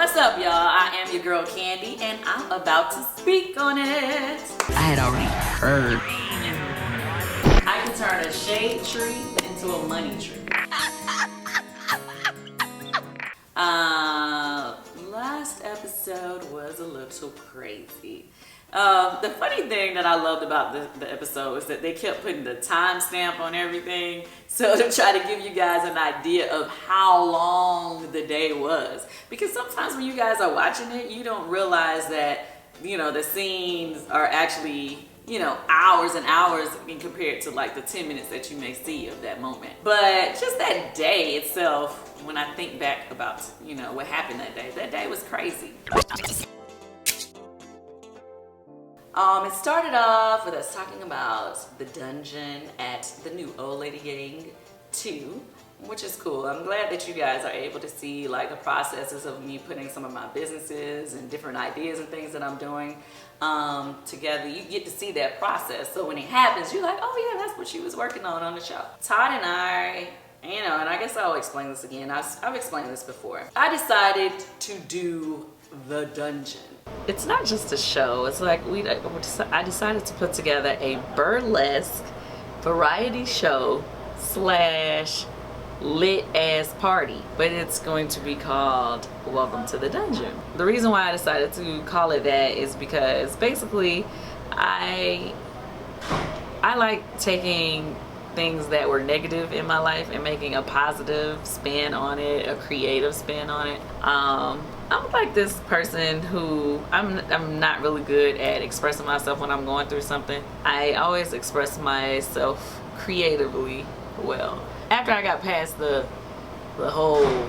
What's up, y'all? I am your girl Candy, and I'm about to speak on it. I had already heard. I can turn a shade tree into a money tree. Last episode was a little crazy. The funny thing that I loved about the episode is that they kept putting the timestamp on everything, so to try to give you guys an idea of how long the day was. Because sometimes when you guys are watching it, you don't realize that, you know, the scenes are actually, you know, hours and hours in compared to like the 10 minutes that you may see of that moment. But just that day itself, when I think back about, you know, what happened that day was crazy. It started off with us talking about the dungeon at the new Old Lady Gang 2, which is cool. I'm glad that you guys are able to see like the processes of me putting some of my businesses and different ideas and things that I'm doing together. You get to see that process. So when it happens, you're like, oh yeah, that's what she was working on the show. Todd and I, you know, and I guess I'll explain this again. I've explained this before. I decided to do the dungeon. It's not just a show. It's like I decided to put together a burlesque variety show / lit ass party, but it's going to be called Welcome to the Dungeon. The reason why I decided to call it that is because basically I like taking things that were negative in my life and making a positive spin on it, a creative spin on it. I'm like this person who I'm not really good at expressing myself when I'm going through something. I always express myself creatively well. After I got past the whole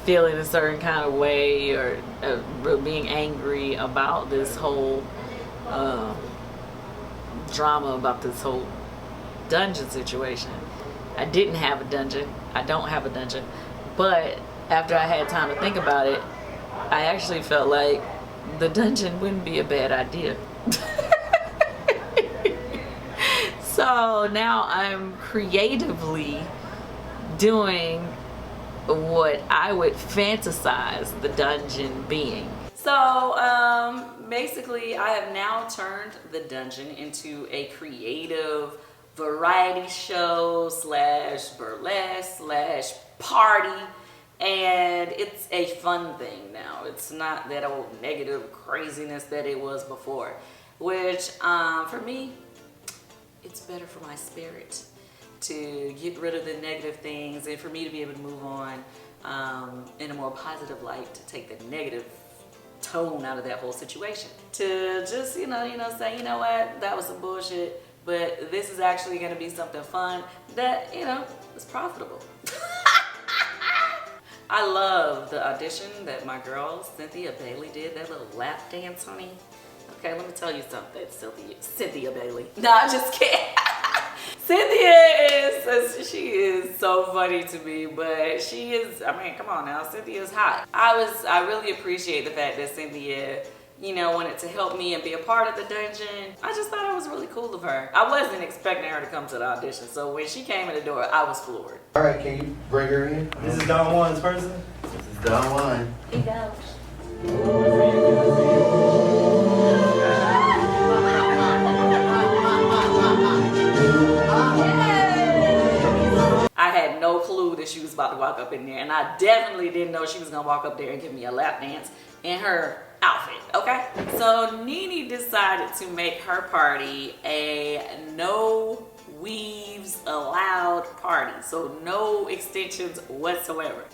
feeling a certain kind of way or being angry about this whole drama about this whole dungeon situation. I didn't have a dungeon. I don't have a dungeon. But after I had time to think about it, I actually felt like the dungeon wouldn't be a bad idea. So now I'm creatively doing what I would fantasize the dungeon being. So basically I have now turned the dungeon into a creative variety show / burlesque / party, and it's a fun thing now. It's not that old negative craziness that it was before, which for me, it's better for my spirit to get rid of the negative things and for me to be able to move on in a more positive light, to take the negative tone out of that whole situation, to just you know say, you know what, that was some bullshit, but this is actually going to be something fun that, you know, is profitable. I love the audition that my girl Cynthia Bailey did, that little lap dance, honey. Okay, let me tell you something, Cynthia Bailey. No, I'm just kidding. Cynthia she is so funny to me, but she is, I mean, come on now, Cynthia's hot. I really appreciate the fact that Cynthia, you know, wanted to help me and be a part of the dungeon. I just thought it was really cool of her. I wasn't expecting her to come to the audition, so when she came in the door, I was floored. All right, can you bring her in? This is Don Juan's person? This is Don Juan. He goes. I had no clue that she was about to walk up in there, and I definitely didn't know she was gonna walk up there and give me a lap dance in her outfit, okay? So Nene decided to make her party a no weaves allowed party, so no extensions whatsoever.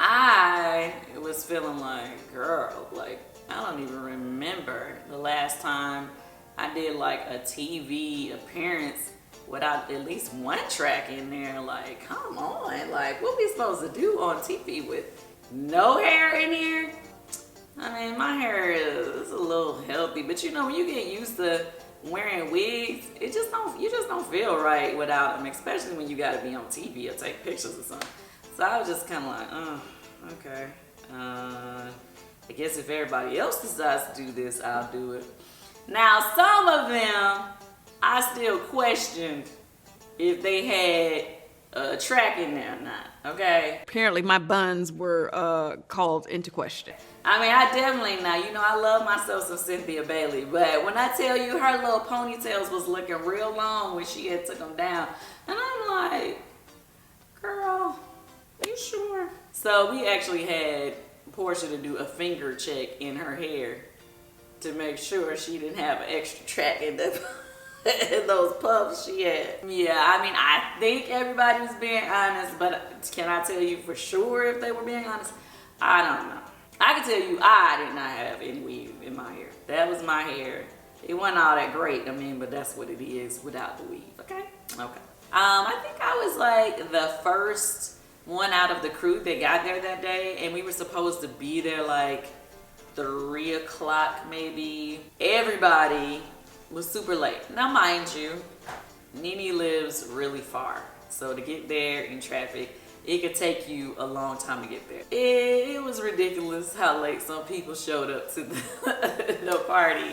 I was feeling like, girl, like, I don't even remember the last time I did like a TV appearance without at least one track in there. Like, come on, like, what we supposed to do on TV with no hair in here? I mean, my hair is a little healthy, but you know, when you get used to wearing wigs, you just don't feel right without them, especially when you gotta be on TV or take pictures or something. So I was just kind of like, okay. I guess if everybody else decides to do this, I'll do it. Now, some of them, I still questioned if they had track in there or not, okay? Apparently my buns were called into question. I mean, I definitely now, you know, I love myself some Cynthia Bailey, but when I tell you her little ponytails was looking real long when she had took them down, and I'm like, girl, you sure? So we actually had Portia to do a finger check in her hair to make sure she didn't have an extra track in the in those puffs she had. Yeah, I mean, I think everybody was being honest, but can I tell you for sure if they were being honest? I don't know. I can tell you I did not have any weave in my hair. That was my hair. It wasn't all that great, I mean, but that's what it is without the weave, okay? Okay. I think I was like the first one out of the crew that got there that day, and we were supposed to be there like 3 o'clock maybe. Everybody was super late. Now mind you, Nene lives really far, so to get there in traffic, it could take you a long time to get there. It was ridiculous how late some people showed up to the party.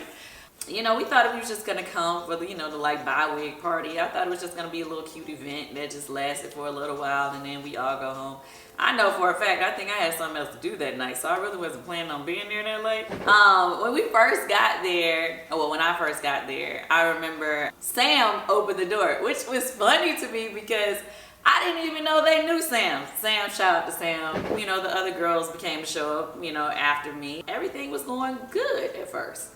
You know, we thought it was just gonna come for the, you know, the like bi-wig party. I thought it was just gonna be a little cute event that just lasted for a little while and then we all go home. I know for a fact, I think I had something else to do that night, so I really wasn't planning on being there that late. When we first got there, well, when I first got there, I remember Sam opened the door, which was funny to me because I didn't even know they knew Sam. Sam, shout out to Sam. You know, the other girls became to show up, you know, after me. Everything was going good at first.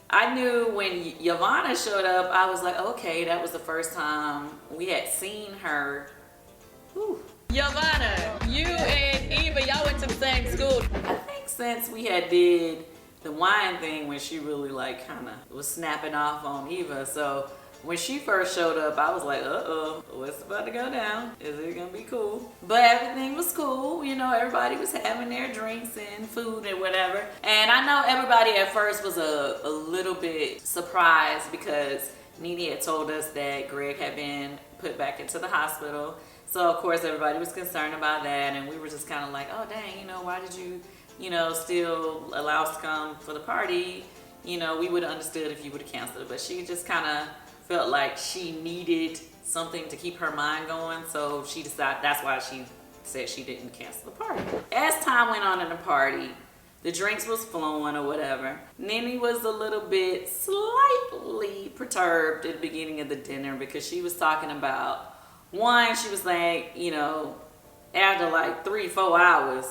I knew when Yvonne showed up, I was like, okay, that was the first time we had seen her. Whew. Yvonne, you and Eva, y'all went to the same school. I think since we had did the wine thing when she really like kind of was snapping off on Eva, so when she first showed up, I was like, uh-oh, what's about to go down? Is it gonna be cool? But everything was cool. You know, everybody was having their drinks and food and whatever. And I know everybody at first was a little bit surprised because Nene had told us that Greg had been put back into the hospital. So of course everybody was concerned about that, and we were just kind of like, oh dang, you know, why did you, you know, still allow us to come for the party? You know, we would have understood if you would have canceled it, but she just kind of felt like she needed something to keep her mind going, so she decided that's why she said she didn't cancel the party. As time went on in the party, the drinks was flowing or whatever. Nene was a little bit slightly perturbed at the beginning of the dinner because she was talking about, one, she was like, you know, after like 3-4 hours,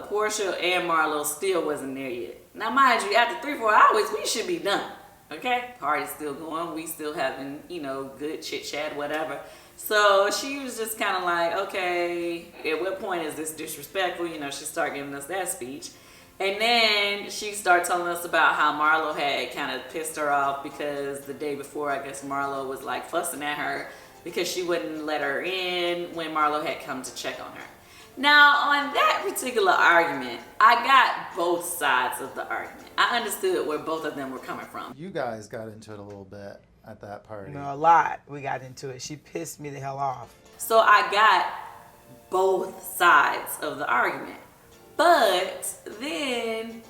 Portia and Marlo still wasn't there yet. Now mind you, after 3-4 hours, we should be done. Okay, party's still going, we still having, you know, good chit chat, whatever. So she was just kind of like, okay, at what point is this disrespectful? You know, she started giving us that speech. And then she started telling us about how Marlo had kind of pissed her off because the day before, I guess Marlo was like fussing at her because she wouldn't let her in when Marlo had come to check on her. Now, on that particular argument, I got both sides of the argument. I understood where both of them were coming from. You guys got into it a little bit at that party. No, a lot. We got into it. She pissed me the hell off. So I got both sides of the argument. But then,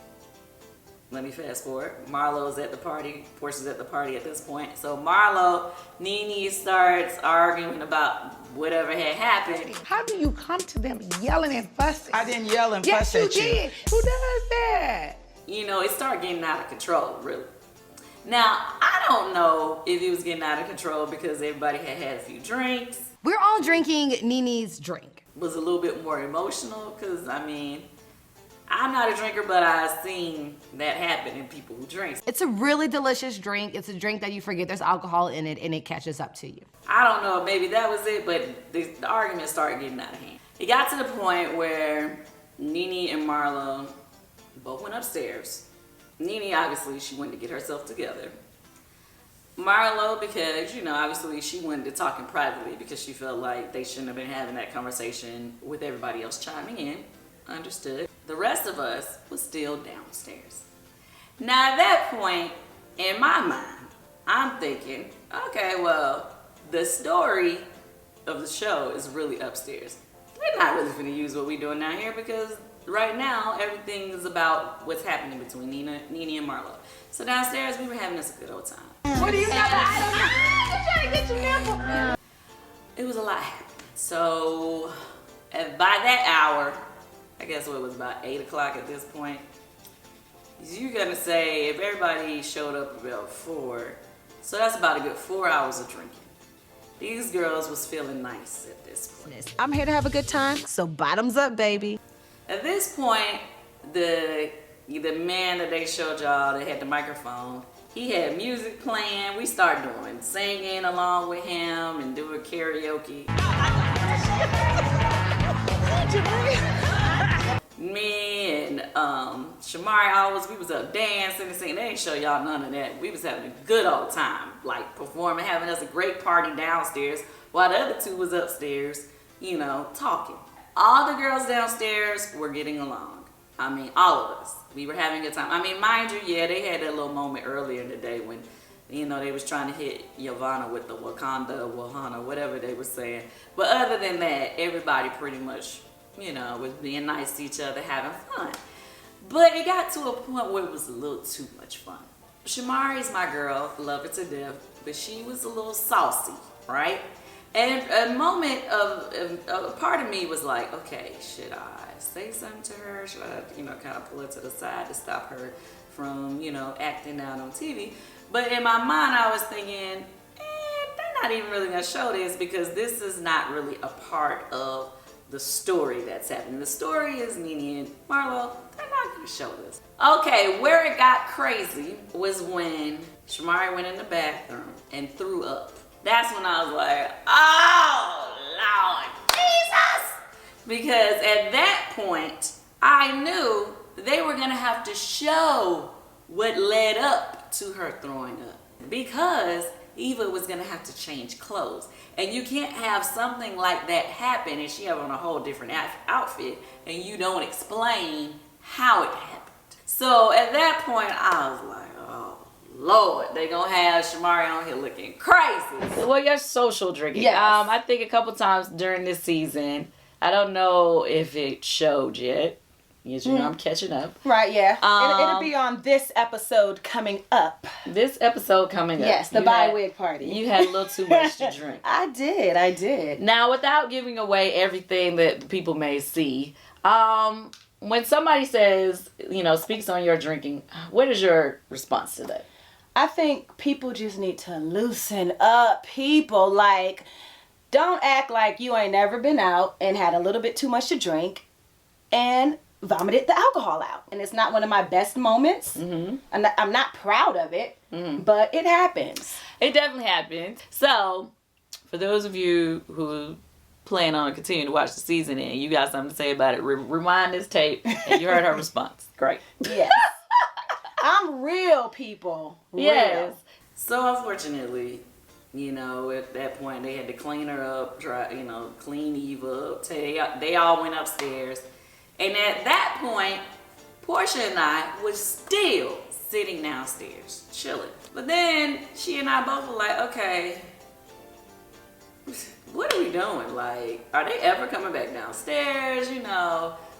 let me fast forward. Marlo's at the party. Portia's at the party at this point. So Marlo, Nene starts arguing about whatever had happened. How do you come to them yelling and fussing? I didn't yell and Yes, fuss you at you. did. Who does that? You know, it started getting out of control, really. Now, I don't know if it was getting out of control because everybody had had a few drinks. We're all drinking Nene's drink. Was a little bit more emotional because, I mean, I'm not a drinker, but I've seen that happen in people who drink. It's a really delicious drink. It's a drink that you forget there's alcohol in it and it catches up to you. I don't know, maybe that was it, but the argument started getting out of hand. It got to the point where Nene and Marlo both went upstairs. Nene, obviously, she wanted to get herself together. Marlo, because, you know, obviously she wanted to talk in privately because she felt like they shouldn't have been having that conversation with everybody else chiming in. Understood. The rest of us was still downstairs. Now at that point, in my mind, I'm thinking, okay, well, the story of the show is really upstairs. We're not really gonna use what we're doing down here because right now, everything is about what's happening between Nene and Marlo. So downstairs, we were having us a good old time. What do you got? I don't know. I'm trying to get your nipple. It was a lot happening. So, and by that hour, I guess it was about 8 o'clock at this point, you're gonna say if everybody showed up about 4, so that's about a good 4 hours of drinking. These girls was feeling nice at this point. I'm here to have a good time, so bottoms up, baby. At this point, the man that they showed y'all that had the microphone, he had music playing. We started doing singing along with him and doing karaoke. Me and Shamari we was up dancing and singing. They didn't show y'all none of that. We was having a good old time, like performing, having us a great party downstairs while the other 2 was upstairs, talking. All the girls downstairs were getting along. I mean, all of us. We were having a good time. I mean, mind you, yeah, they had that little moment earlier in the day when, they was trying to hit Yavana with the Wahana, whatever they were saying. But other than that, everybody pretty much, was being nice to each other, having fun. But it got to a point where it was a little too much fun. Shamari's my girl, love her to death, but she was a little saucy, right? And a moment a part of me was like, okay, should I say something to her? Should I, kind of pull her to the side to stop her from, acting out on TV? But in my mind, I was thinking, they're not even really gonna show this because this is not really a part of the story that's happening. The story is Nene and Marlo, they're not gonna show this. Okay, where it got crazy was when Shamari went in the bathroom and threw up. That's when I was like, oh, Lord Jesus! Because at that point, I knew they were gonna have to show what led up to her throwing up. Because Eva was gonna have to change clothes. And you can't have something like that happen and she have on a whole different outfit and you don't explain how it happened. So at that point, I was like, oh, Lord, they gonna have Shamari on here looking crazy. Well, your social drinking. Yes. I think a couple times during this season, I don't know if it showed yet. Yes, I'm catching up. Right, yeah. It'll be on this episode coming up. This episode coming up. Yes, the bi-wig party. You had a little too much to drink. I did. Now, without giving away everything that people may see, when somebody says, speaks on your drinking, what is your response to that? I think people just need to loosen up. People, don't act like you ain't never been out and had a little bit too much to drink and vomited the alcohol out. And it's not one of my best moments. Mm-hmm. I'm not proud of it, but it happens. It definitely happens. So, for those of you who plan on continuing to watch the season and you got something to say about it, rewind this tape and you heard her response. Great. Yes. I'm real, people. Real. Yes. So unfortunately, at that point they had to clean her up, clean Eva up. They all went upstairs. And at that point, Portia and I was still sitting downstairs, chilling. But then she and I both were like, okay, what are we doing? Are they ever coming back downstairs?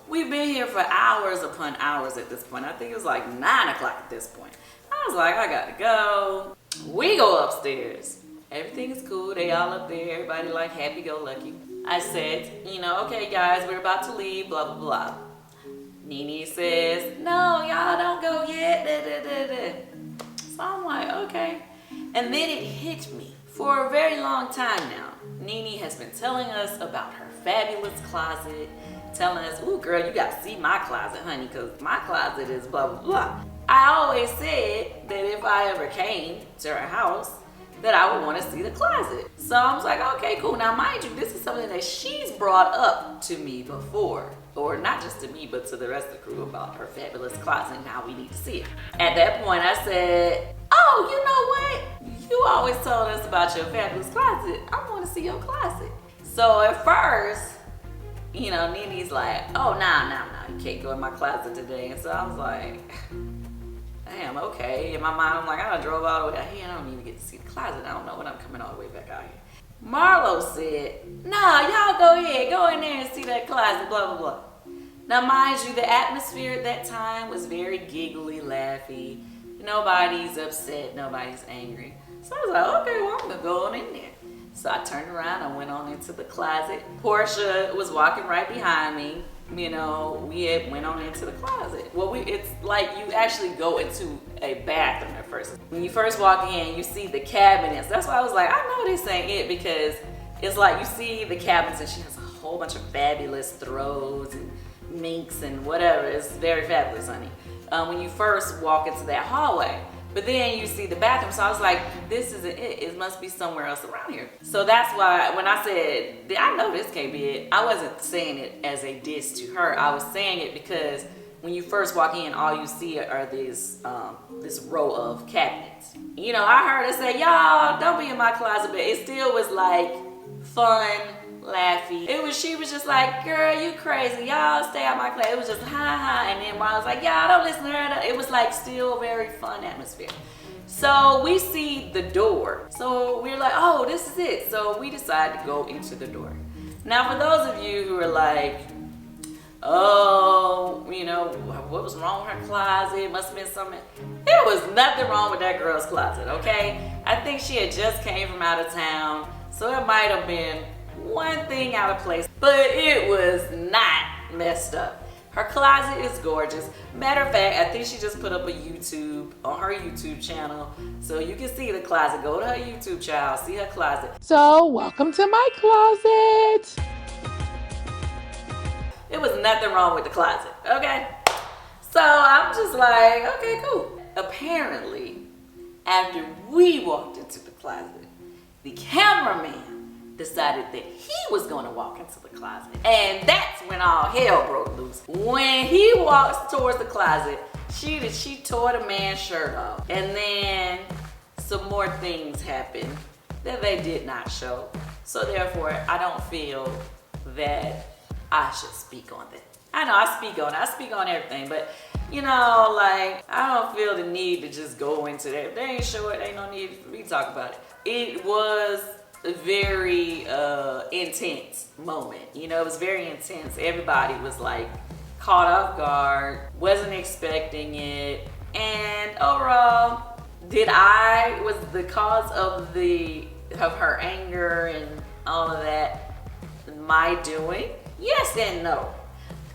We've been here for hours upon hours at this point. I think it was 9 o'clock at this point. I was like, I gotta go. We go upstairs. Everything is cool. They all up there. Everybody happy-go-lucky. I said, okay, guys, we're about to leave, blah, blah, blah. Nene says, no, y'all don't go yet. Da, da, da, da. So I'm like, okay. And then it hit me. For a very long time now, Nene has been telling us about her fabulous closet, telling us, ooh, girl, you got to see my closet, honey, because my closet is blah, blah, blah. I always said that if I ever came to her house, that I would want to see the closet. So I was like, okay, cool. Now, mind you, this is something that she's brought up to me before. Or not just to me, but to the rest of the crew about her fabulous closet and how we need to see it. At that point, I said, oh, you know what? You always told us about your fabulous closet. I want to see your closet. So at first, Nene's like, oh, no, you can't go in my closet today. And so I was like, damn, okay. In my mind, I'm like, I done drove all the way out here. I don't even get to see the closet. I don't know when I'm coming all the way back out here. Marlo said, no, y'all go ahead. Go in there and see that closet, blah, blah, blah. Now, mind you, the atmosphere at that time was very giggly, laughy. Nobody's upset. Nobody's angry. So I was like, okay, well, I'm going to go on in there. So I turned around, I went on into the closet. Portia was walking right behind me. You know, we had went on into the closet. Well, it's like you actually go into a bathroom at first. When you first walk in, you see the cabinets. That's why I was like, I know this ain't it, because it's like you see the cabinets and she has a whole bunch of fabulous throws and minks and whatever. It's very fabulous, honey. When you first walk into that hallway. But then you see the bathroom, so I was like, this isn't it. It must be somewhere else around here. So that's why when I said, I know this can't be it, I wasn't saying it as a diss to her. I was saying it because when you first walk in, all you see are these, this row of cabinets. You know, I heard her say, y'all, don't be in my closet, but it still was like fun, laughy. She was just like, girl, you crazy. Y'all stay out my closet. It was just ha. And then I was like, y'all don't listen to her. It was like still very fun atmosphere. So we see the door. So we're like, oh, this is it. So we decided to go into the door. Now, for those of you who are like, oh, you know, what was wrong with her closet? Must have been something. There was nothing wrong with that girl's closet, okay? I think she had just came from out of town. So it might have been one thing out of place, but it was not messed up. Her closet is gorgeous. Matter of fact, I think she just put up a YouTube on her YouTube channel, so you can see the closet. Go to her YouTube channel, see her closet. So, welcome to my closet. It was nothing wrong with the closet, okay? So I'm just like, okay, cool. Apparently, after we walked into the closet, the cameraman decided that he was going to walk into the closet. And that's when all hell broke loose. When he walks towards the closet, she tore the man's shirt off. And then some more things happened that they did not show. So therefore, I don't feel that I should speak on that. I know I speak on everything, but you know, like, I don't feel the need to just go into that. If they ain't show it, ain't no need for me to talk about it. It was a very intense moment. You know, it was very intense. Everybody was like caught off guard, wasn't expecting it. And overall, was the cause of her anger and all of that my doing? Yes and no.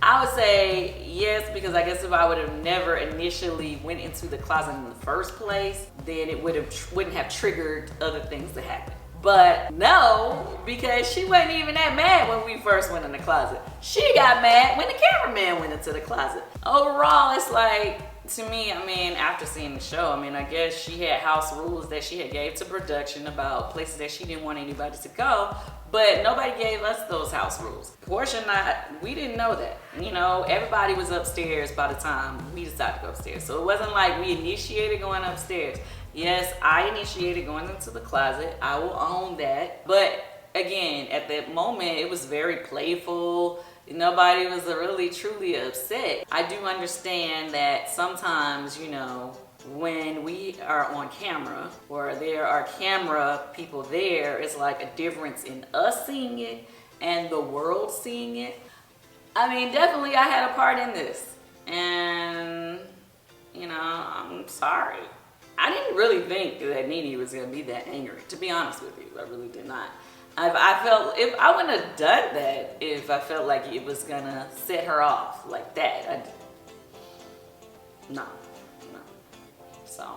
I would say yes, because I guess if I would have never initially went into the closet in the first place, then it wouldn't have triggered other things to happen. But no, because she wasn't even that mad when we first went in the closet. She got mad when the cameraman went into the closet. Overall, it's like, to me, I mean, after seeing the show, I mean, I guess she had house rules that she had gave to production about places that she didn't want anybody to go, but nobody gave us those house rules. Portia and I, we didn't know that. You know, everybody was upstairs by the time we decided to go upstairs. So it wasn't like we initiated going upstairs. Yes, I initiated going into the closet. I will own that. But again, at that moment, it was very playful. Nobody was really truly upset. I do understand that sometimes, you know, when we are on camera or there are camera people there, it's like a difference in us seeing it and the world seeing it. I mean, definitely I had a part in this. And, you know, I'm sorry. I didn't really think that Nene was going to be that angry, to be honest with you. I really did not. I felt, if I wouldn't have done that if I felt like it was going to set her off like that. No. So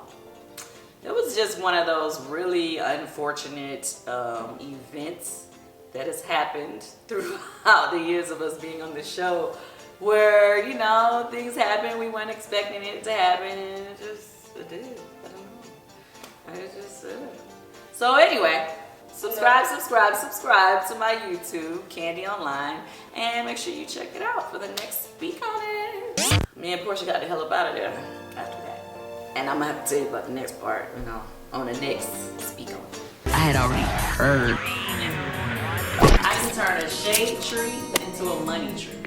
it was just one of those really unfortunate events that has happened throughout the years of us being on the show, where, you know, things happen, we weren't expecting it to happen, and it did. I don't know. It just So anyway, subscribe to my YouTube, Candy Online, and make sure you check it out for the next Speak on It. Me and Portia got the hell up out of there after that. And I'm gonna have to tell you about the next part, you know, on the next Speak on It. I had already heard. I can turn a shade tree into a money tree.